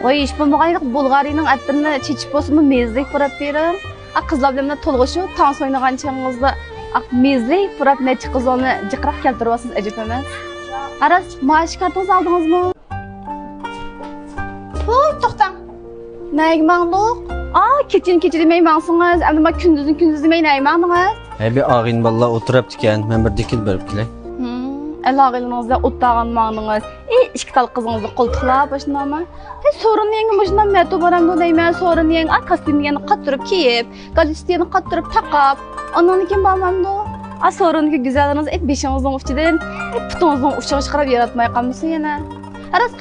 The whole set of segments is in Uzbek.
Voy ish bo'lmaganlik Bulgariyaning atini chechib bo'lsinmi mezlik purab bering. Qizlar bilan to'lg'ishib, tans o'ynagan changizda mezlik purab necha qizlarni jiqroq keltirib olsangiz ajab emas. Aras, maash kartangizni oldingizmi? Voy, to'xtang. Nega mangdoq? Kecha demay mangsingiz, endi men kunduz demay nega mangdingiz? Bir ağin valla oturuptu ekan, men bir dikil berib kelay. Elağılınızda ottağın mağdınız. İki tal kızınızı koltuqlab başındama. Sorun yenge başından metu baramda deymen. Sorun yenge kostyum yenge qattırıp kiyip, galistiyeni qattırıp taqab. Ondan kim barmamda? Sorun ki güzeliniz beşinizden uççiden, putunuzdan uçağı çıkarıp yaratmaya qalmışsın yana. Aras,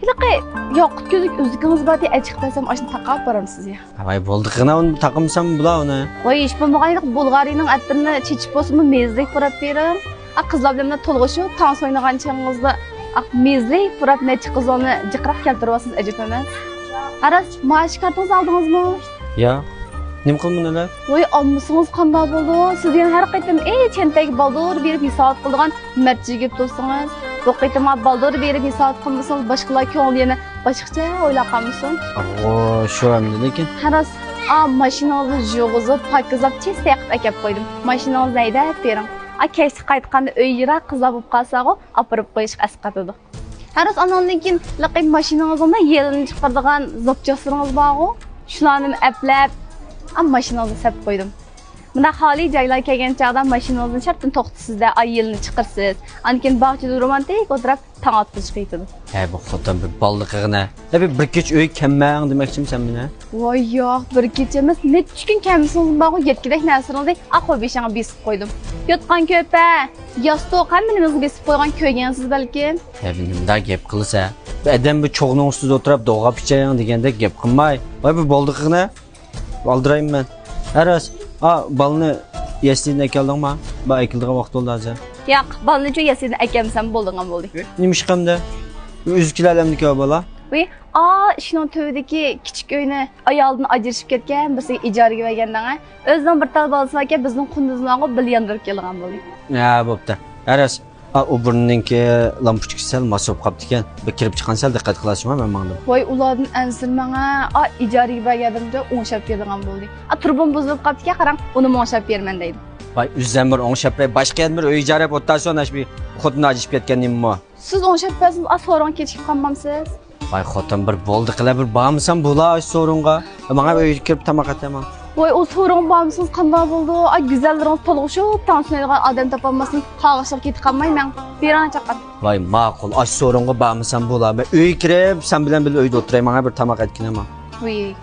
hilaqi yoqut gözük üzükünüz var diye açıq desem aşını taqab baram siz ya. Vay boldiqina onu taqımsam bula onu. Voy ish bo'lmaganlik Bulgariyaning atini chechib bo'lsinmi mezlik purab bering. Qizlar bilan to'lg'ishib, tans o'ynagan changizda mezlik purab necha qizlarni jiqroq keltirib olsangiz ajab emas. Aras, maash kartangizni oldingizmi? Ya, nim qilmunalar? Voy, olmasangiz qanday bo'ldi? Siz yana har qaytam chentagi baldur berib hisob qilgan marjiga tursangiz, bu qaytam baldur berib hisob qilmasangiz boshqalar ko'ngli yana boshqacha o'ylab qolmasin. Shu endi lekin. Aras, mashinangizni yog'izib, pakizlab tez-tez akab qo'ydim. Mashinangizni haydab bering. Kaysi qaytqanda uyira qizlar bo'lib qolsa-ku, apirib qo'yish asqatadi. Aras ondan keyin laqib mashinangizda yelini chiqaradigan zopchaslarıngiz bor-ku, shularni aplab, mashinangizni sap qo'ydim. Bunda xoli joylar kelgan chaqda mashinangizni shartdan to'xtasizda, yelini chiqarsiz. Ankin bog'chada romantik o'tirib tong otib chiqaydi. Bu xotin bir balliqigina. Bir kech uy kelmang demoqchimsan sen meni? Voy yo'q, bir kech emas, necha kun kelmasangiz bor-ku, yetkidek narsalarni aqo'y beshangga besib qo'ydim. Yotgan ko'pa, yostiq hammanimizni besib qo'ygan ko'rgansiz balki. Nimda gap qilsa, bu odam bu cho'g'ning ustida o'tirib dog'ab ichayang degandek gap qilmay. Voy bu balliqigina. Oldirayman men. Aras, balni yaslidan keldingmi? Ba ekildigan vaqt bo'ldi hozir. Yo'q, balni cho yaslidan akamsan bo'ldigan bo'ldi. Nima ish qildi? Üzkilarimdiki bola. Voy, ishning tövdeki kichik uyni ayoldan ajrashib ketgan, bizga ijaraga bergandan, o'zidan bir tal bolsa ekan, bizning qunduzlarga bilyandirib kelgan bo'ldi. Bo'pti. Aras, u burninki lampochkasi sal mas'ul qolibdi ekan. Bir kirib chiqqan sal diqqat qilasizmi men mangdim. Voy, ulardan ansirmanga, ijaraga berganimda o'ngshab bergan bo'ldi. Turbun buzilib qolibdi ekan, qarang, uni o'ngshab berman deydi. Voy, o'zim bir o'ngshab boshqa bir uy ijara o'tdan ash bir xudni ajib ketganimmi? Siz o'ngshab bersiz, so'ron kechib qolmamsiz. Voy, xotin bir bo'ldi qila bir bormisan bo'la so'ronga. Menga uyga kirib tamoq ataman. Voy, o so'ron bormisiz qanday bo'ldi? Güzellarimiz to'lg'ishib, tanishadigan odam topolmasin, qog'ishib ketib qolmayman. Beran chaqat. Voy, ma'qul. Ash so'ronga bormisan bo'la. Men uyga kirib, sen bilan birga uyda o'tiray, menga bir tamoq atginaman. Voy.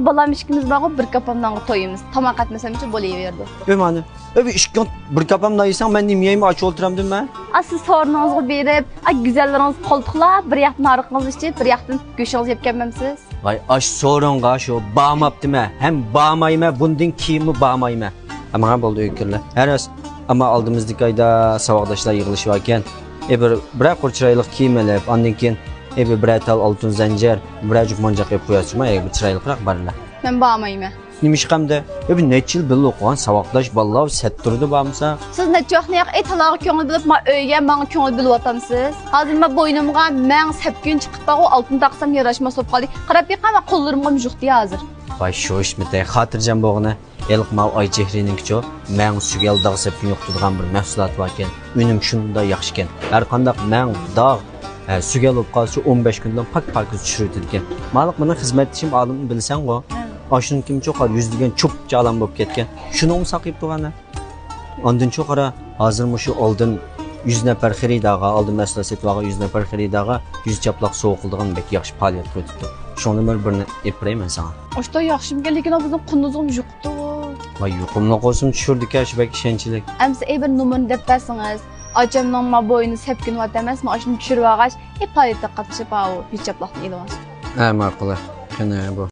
Balam ishkimiz bor, bir kapamdan to'yimiz. Tamoq atmasam-chi bo'laverdi. Mani. İşkon bir kapamdan yesang men nimiyeymi aç o'tiramdim men? Siz so'rningizga berib, güzellarimiz qo'ltiqlab, bir yoqdan ariqingizni ichib, bir yoqdan go'shingizni yeb kelmamsiz? Voy, ash so'ronga shu bormabdimi? Hem bormayman, bundan kiyimi bormayman. Menga bo'ldi uykurlar. Aras, ammo oldimizdagi oyda saboqdoshlar yig'ilishib ekan. Bir qurchiroylik kiyim olib, ondan keyin bir tal oltin zanjir, bir juqmonja qilib qo'yasizmi? Bir chiroyliroq barlar. Men bormayman. Nima ish qildi? Bir necha yil birga o'qigan saboqdosh bolalar settirdi bormisa? Siz necha vaqtni talog'i ko'ngil bilib, men uyga menga ko'ngil bilib o'tamsiz. Hozir men bo'ynimga men sapkun chiqib bor, oltin taqsam yarashmas bo'lib qoldi. Qarab yiqama qo'llarimga mujuqdi hozir. Voy, shu ishmida xotirjam bo'g'ini. Elqma oy chehrininkicho men sugal dog' sapkun yo'qtirgan bir mahsulot bor ekan. Unim shunda yaxshi ekan. Har qanday men dog' sugal bo'lib qolsa 15 kundan pak tushirdi ekan. Malik meni xizmatchim olimni bilsan-ku. Aşının kim çok var, yüzlügen çup çalan bulup ketken. Şunu mu sakayıp doğana? Ondan çok ara, hazır mı şu oldun 100 nefer xeridağa, aldın mesela setvağa 100 nefer xeridağa, 100 çaplak soğuqıldığın bek yaxşı paliyat kötüdü. Şunu birini epireyim ben sana. Oşta yaxşım gelirken bizim kunduzum yoktu. Vay, yuqumla qo'ysim tushirdik ya, belki ishonchlik. Amsa bir numarani deb bersangiz, acamdan ma bo'yini sepkin vat emasmi, ashuni tushirib olgach, paliyatga qatnashib, hech chaplaqni ilamiz. Ma'qul. Qani bu.